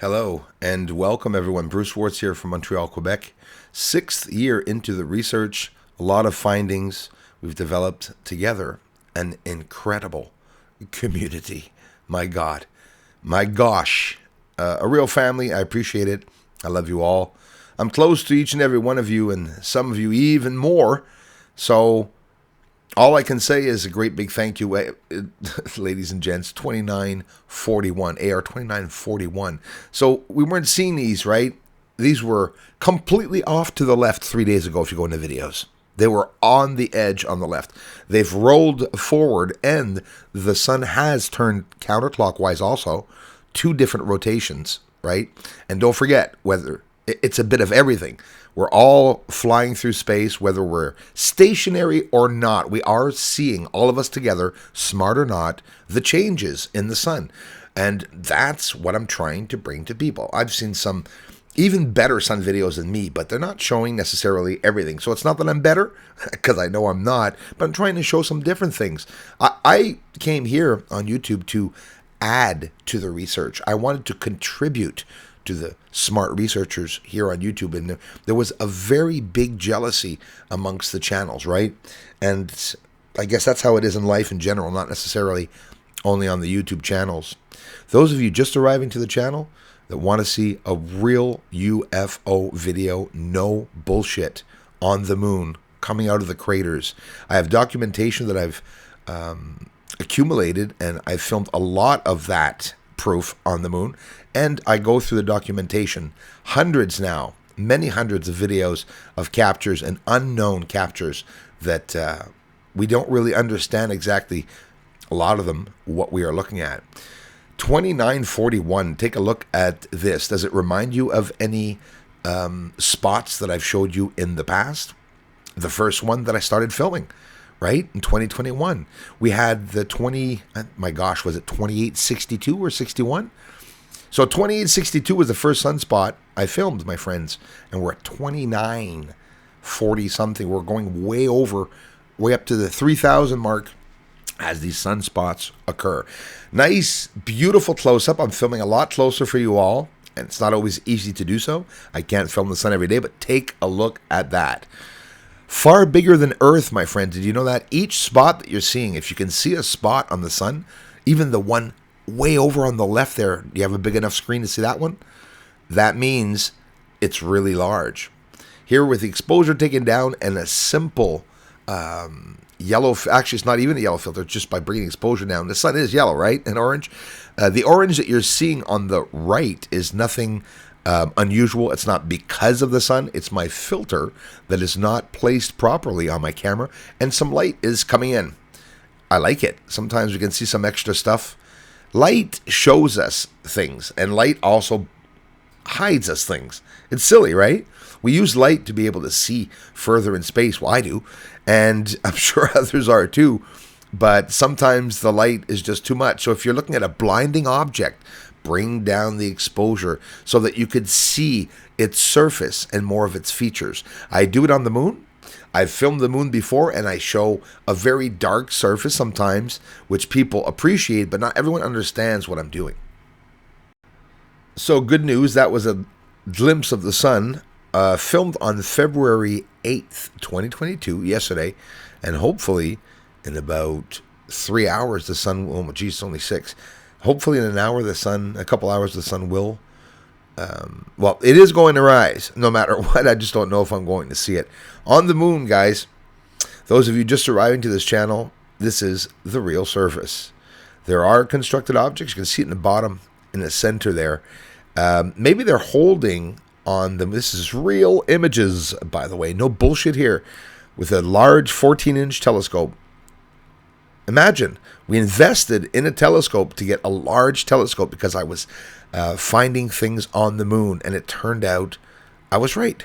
Hello and welcome everyone. Bruce Swartz here from Montreal, Quebec. 6th year into the research, a lot of findings. We've developed together an incredible community. My God, my gosh, a real family. I appreciate it. I love you all. I'm close to each and every one of you, and some of you even more. So all I can say is a great big thank you, ladies and gents. 2941, AR 2941. So we weren't seeing these, right? These were completely off to the left 3 days ago if you go into videos. They were on the edge on the left. They've rolled forward, and the sun has turned counterclockwise also. 2 different rotations, right? And don't forget, whether it's a bit of everything. We're all flying through space, whether we're stationary or not. We are seeing, all of us together, smart or not, the changes in the sun. And that's what I'm trying to bring to people. I've seen some even better sun videos than me, but they're not showing necessarily everything. So it's not that I'm better, because I know I'm not, but I'm trying to show some different things. I came here on YouTube to add to the research. I wanted to contribute to the smart researchers here on YouTube, and there was a very big jealousy amongst the channels, right? And I guess that's how it is in life in general, not necessarily only on the YouTube channels. Those of you just arriving to the channel that want to see a real UFO video, no bullshit, on the moon, coming out of the craters, I have documentation that I've accumulated, and I've filmed a lot of that proof on the moon, and I go through the documentation, hundreds now, many hundreds of videos of captures and unknown captures that we don't really understand exactly, a lot of them, what we are looking at. 2941, take a look at this. Does it remind you of any spots that I've showed you in the past? The first one that I started filming, right, in 2021. We had the my gosh, was it 2862 or 61? So 2862 was the first sunspot I filmed, my friends, and we're at 2940 something. We're going way up to the 3000 mark as these sunspots occur. Nice, beautiful close-up. I'm filming a lot closer for you all, and it's not always easy to do so. I can't film the sun every day, but take a look at that. Far bigger than Earth, my friend. Did you know that? Each spot that you're seeing, if you can see a spot on the sun, even the one way over on the left there, do you have a big enough screen to see that one? That means it's really large. Here with the exposure taken down and a simple yellow, actually it's not even a yellow filter, just by bringing exposure down. The sun is yellow, right? And orange. The orange that you're seeing on the right is nothing unusual. It's not because of the sun. It's my filter that is not placed properly on my camera, and some light is coming in. I like it. Sometimes we can see some extra stuff. Light shows us things, and light also hides us things. It's silly, right? We use light to be able to see further in space. Well, I do, and I'm sure others are too, but sometimes the light is just too much. So if you're looking at a blinding object, bring down the exposure so that you could see its surface and more of its features. I do it on the moon. I've filmed the moon before, and I show a very dark surface sometimes, which people appreciate, but not everyone understands what I'm doing. So good news, that was a glimpse of the sun, filmed on February 8th, 2022, yesterday, and hopefully in about 3 hours the sun will, oh geez, it's only 6. Hopefully in an hour a couple hours the sun will, well, it is going to rise no matter what. I just don't know if I'm going to see it. On the moon, guys, those of you just arriving to this channel, this is the real surface. There are constructed objects. You can see it in the bottom, in the center there. Maybe they're holding on them. This is real images, by the way. No bullshit here. With a large 14-inch telescope. Imagine, we invested in a telescope to get a large telescope because I was finding things on the moon, and it turned out I was right.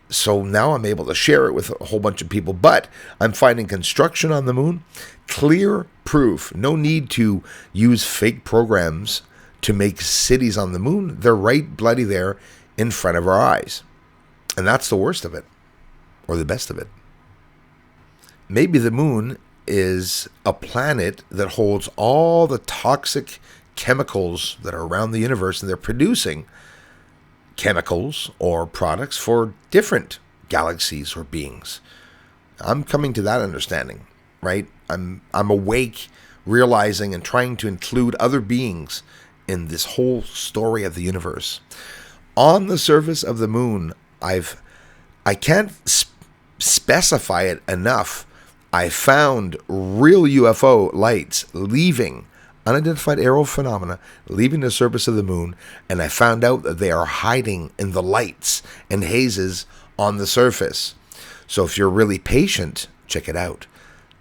So now I'm able to share it with a whole bunch of people, but I'm finding construction on the moon, clear proof. No need to use fake programs to make cities on the moon. They're right bloody there in front of our eyes. And that's the worst of it, or the best of it. Maybe the moon is a planet that holds all the toxic chemicals that are around the universe, and they're producing chemicals or products for different galaxies or beings. I'm coming to that understanding, right? I'm awake, realizing and trying to include other beings in this whole story of the universe. On the surface of the moon, I can't specify it enough. I found real UFO lights leaving, unidentified aerial phenomena leaving the surface of the moon, and I found out that they are hiding in the lights and hazes on the surface. So if you're really patient, check it out.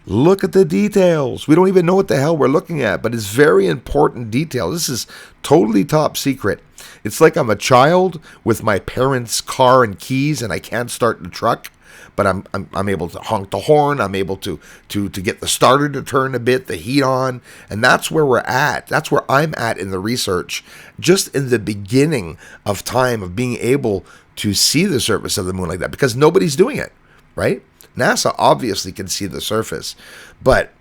Look at the details. We don't even know what the hell we're looking at, but it's very important detail. This is totally top secret. It's like I'm a child with my parents' car and keys, and I can't start the truck, but I'm able to honk the horn. I'm able to get the starter to turn a bit, the heat on, and that's where we're at. That's where I'm at in the research, just in the beginning of time of being able to see the surface of the moon like that, because nobody's doing it, right? NASA obviously can see the surface, but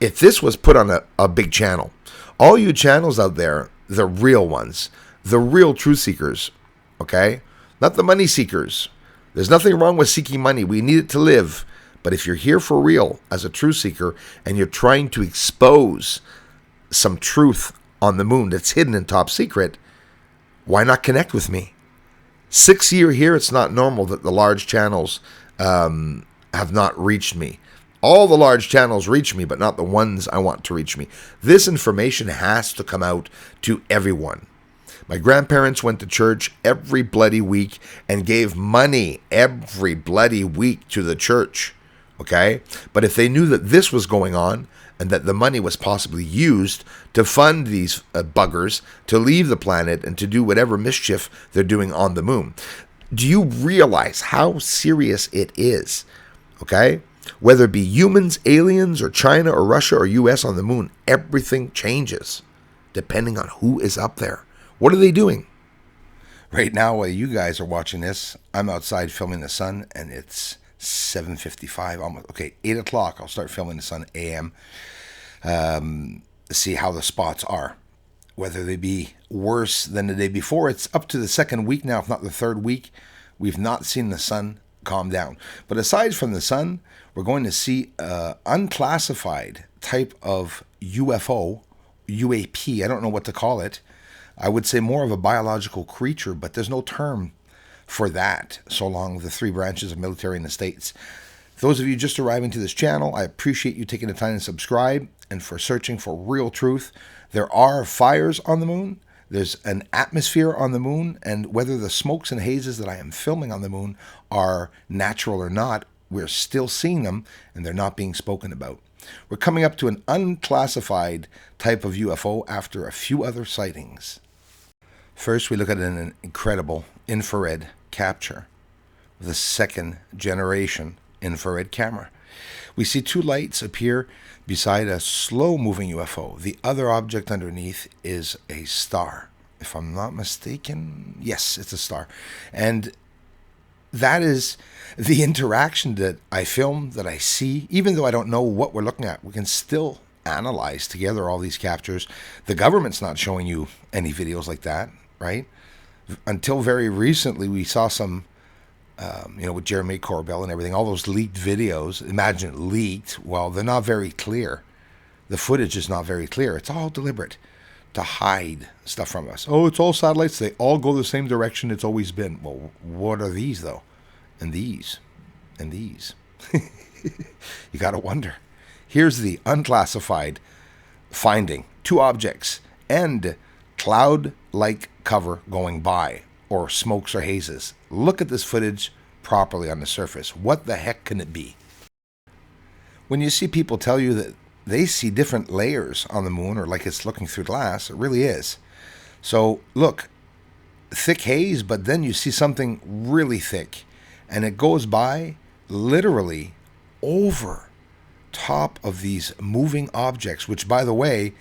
if this was put on a big channel, all you channels out there, the real ones, the real truth seekers, okay? Not the money seekers. There's nothing wrong with seeking money. We need it to live. But if you're here for real as a truth seeker and you're trying to expose some truth on the moon that's hidden in top secret, why not connect with me? 6 year here, it's not normal that the large channels have not reached me. All the large channels reach me, but not the ones I want to reach me. This information has to come out to everyone. My grandparents went to church every bloody week and gave money every bloody week to the church, okay? But if they knew that this was going on and that the money was possibly used to fund these buggers to leave the planet and to do whatever mischief they're doing on the moon, do you realize how serious it is, okay? Whether it be humans, aliens, or China, or Russia, or US on the moon, everything changes depending on who is up there. What are they doing? Right now, while you guys are watching this, I'm outside filming the sun, and it's 7:55, almost, okay, 8 o'clock. I'll start filming the sun AM, see how the spots are. Whether they be worse than the day before. It's up to the second week now, if not the third week. We've not seen the sun calm down. But aside from the sun, we're going to see unclassified type of UFO, UAP, I don't know what to call it. I would say more of a biological creature, but there's no term for that so long the three branches of military in the States. Those of you just arriving to this channel, I appreciate you taking the time to subscribe and for searching for real truth. There are fires on the moon. There's an atmosphere on the moon, and whether the smokes and hazes that I am filming on the moon are natural or not, we're still seeing them, and they're not being spoken about. We're coming up to an unclassified type of UFO after a few other sightings. First, we look at an incredible infrared capture with a second generation infrared camera. We see two lights appear beside a slow-moving UFO. The other object underneath is a star. If I'm not mistaken, yes, it's a star. And that is the interaction that I film, that I see. Even though I don't know what we're looking at, we can still analyze together all these captures. The government's not showing you any videos like that, right? Until very recently, we saw some with Jeremy Corbell and everything, all those leaked videos. Imagine it leaked. Well, they're not very clear. The footage is not very clear. It's all deliberate to hide stuff from us. Oh, it's all satellites. They all go the same direction it's always been. Well, what are these, though? And these. And these. You got to wonder. Here's the unclassified finding. Two objects and cloud-like cover going by, or smokes or hazes. Look at this footage properly on the surface. What the heck can it be? When you see people tell you that they see different layers on the moon, or like it's looking through glass, it really is. So look, thick haze, but then you see something really thick, and it goes by literally over top of these moving objects, which, by the way,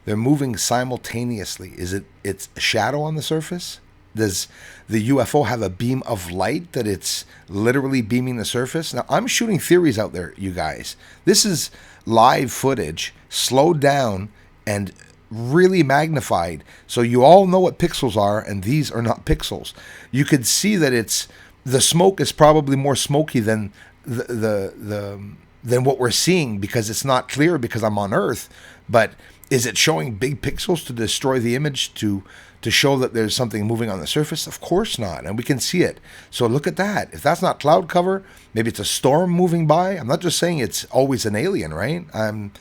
they're moving simultaneously. It's a shadow on the surface? Does the UFO have a beam of light that it's literally beaming the surface? Now, I'm shooting theories out there, you guys. This is live footage, slowed down, and really magnified. So you all know what pixels are, and these are not pixels. You could see that the smoke is probably more smoky than than what we're seeing, because it's not clear because I'm on Earth. But is it showing big pixels to destroy the image, to show that there's something moving on the surface? Of course not, and we can see it. So look at that. If that's not cloud cover, maybe it's a storm moving by. I'm not just saying it's always an alien, right? I'm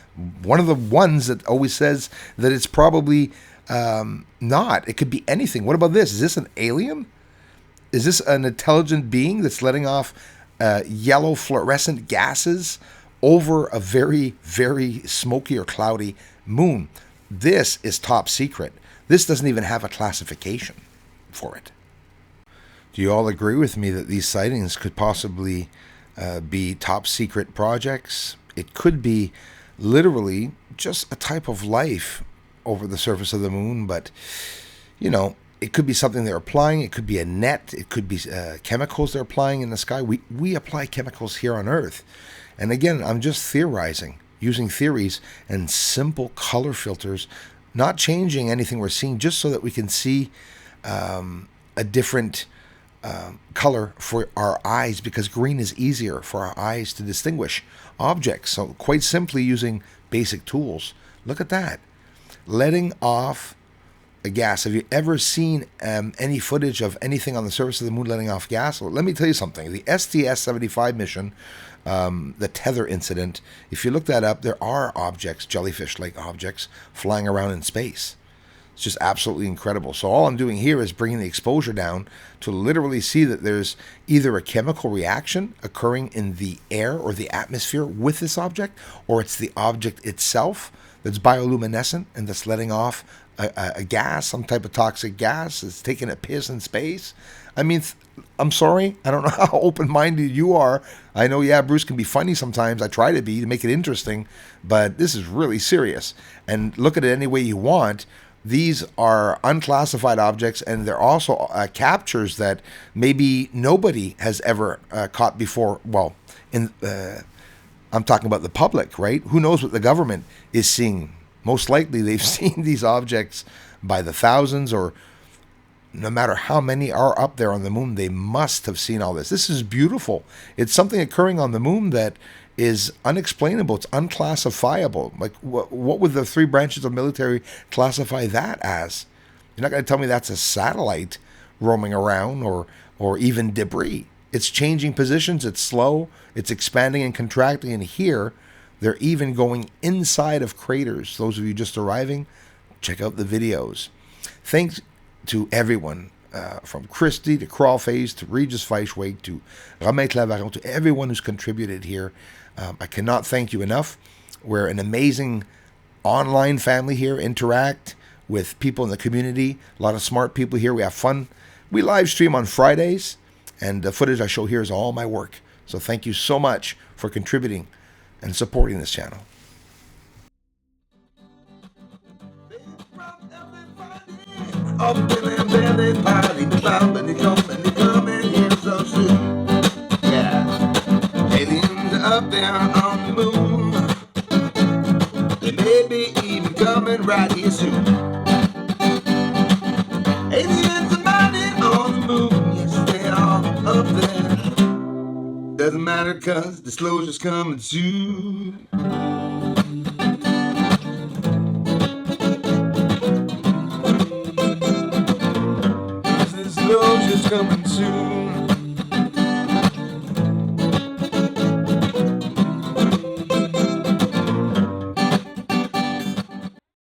one of the ones that always says that it's probably not. It could be anything. What about this? Is this an alien? Is this an intelligent being that's letting off yellow fluorescent gases over a very, very smoky or cloudy moon? This is top secret. This doesn't even have a classification for it. Do you all agree with me that these sightings could possibly be top secret projects? It could be literally just a type of life over the surface of the moon, but, you know, it could be something they're applying. It could be a net. It could be chemicals they're applying in the sky. We apply chemicals here on Earth. And again, I'm just theorizing, using theories and simple color filters, not changing anything we're seeing, just so that we can see a different color for our eyes, because green is easier for our eyes to distinguish objects. So quite simply using basic tools. Look at that. Letting off a gas. Have you ever seen any footage of anything on the surface of the moon letting off gas? Well, let me tell you something. The STS-75 mission, the tether incident, if you look that up, there are objects, jellyfish-like objects, flying around in space. It's just absolutely incredible. So all I'm doing here is bringing the exposure down to literally see that there's either a chemical reaction occurring in the air or the atmosphere with this object, or it's the object itself that's bioluminescent and that's letting off a gas, some type of toxic gas. It's taking a piss in space. I mean, I'm sorry. I don't know how open-minded you are. I know, yeah, Bruce can be funny sometimes. I try to be, to make it interesting, but this is really serious. And look at it any way you want. These are unclassified objects, and they're also captures that maybe nobody has ever caught before. Well, I'm talking about the public, right? Who knows what the government is seeing? Most likely they've seen these objects by the thousands, or no matter how many are up there on the moon, they must have seen all this. This is beautiful. It's something occurring on the moon that is unexplainable. It's unclassifiable. Like, what would the three branches of military classify that as? You're not going to tell me that's a satellite roaming around, or even debris. It's changing positions. It's slow. It's expanding and contracting. And here, they're even going inside of craters. Those of you just arriving, check out the videos. Thanks to everyone, from Christy to Crawlface to Regis Feischweg to Romain Clavaron, to everyone who's contributed here. I cannot thank you enough. We're an amazing online family here. Interact with people in the community. A lot of smart people here. We have fun. We live stream on Fridays, and the footage I show here is all my work. So thank you so much for contributing and supporting this channel. Up in their belly party, clubbing and coming here so soon. Yeah, aliens up there on the moon. They may be even coming right here soon. Aliens are mining on the moon, yes they are up there. Doesn't matter 'cause disclosure's coming soon. Disclosure's coming